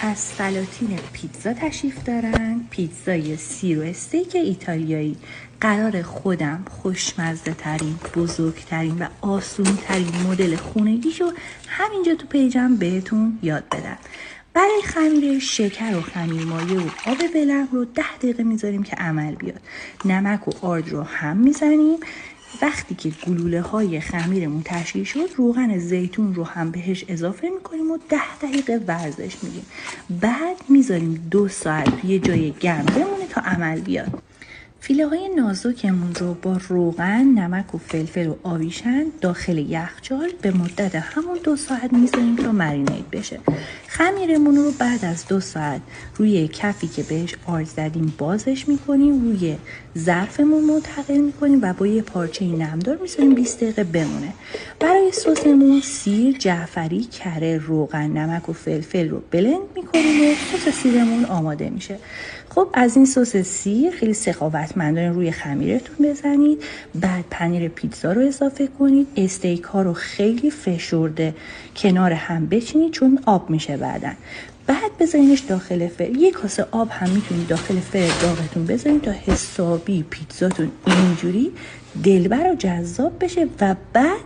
از سلاطین پیتزا تشریف دارن. پیتزای سیر و استیک ایتالیایی. قرار خودم خوشمزه ترین، بزرگترین و آسون ترین مدل خونگیشو همینجا تو پیجم بهتون یاد بدم. برای خمیر شکر و خمیر مایه و آب ولرم رو 10 دقیقه میذاریم که عمل بیاد. نمک و آرد رو هم میزنیم. وقتی که گلوله های خمیرمون تشکیل شد روغن زیتون رو هم بهش اضافه میکنیم و 10 دقیقه ورزش میدیم. بعد میذاریم 2 ساعت یه جای گرم بمونه تا عمل بیاد. فیله های نازکمون رو با روغن، نمک و فلفل و آویشن داخل یخچال به مدت همون 2 ساعت میذاریم تا مرینیت بشه. خمیرمون رو بعد از 2 ساعت روی کفی که بهش آرد زدیم بازش میکنیم، روی ظرفمون منتقل میکنیم و با یه پارچه نمدار میذاریم 20 دقیقه بمونه. برای سسمون سیر، جعفری، کره، روغن، نمک و فلفل رو بلند میکنیم و سس سیرمون آماده میشه. خب از این سس سیر خیلی سخاوتمندانه روی خمیرتون بزنید. بعد پنیر پیتزا رو اضافه کنید. استیک ها رو خیلی فشرده کنار هم بچینید چون آب میشه بعدن. بعد بذارینش داخل فر. 1 کاسه آب هم میتونید داخل فر داغتون بذارید تا حسابی پیتزاتون اینجوری دلبر و جذاب بشه و بعد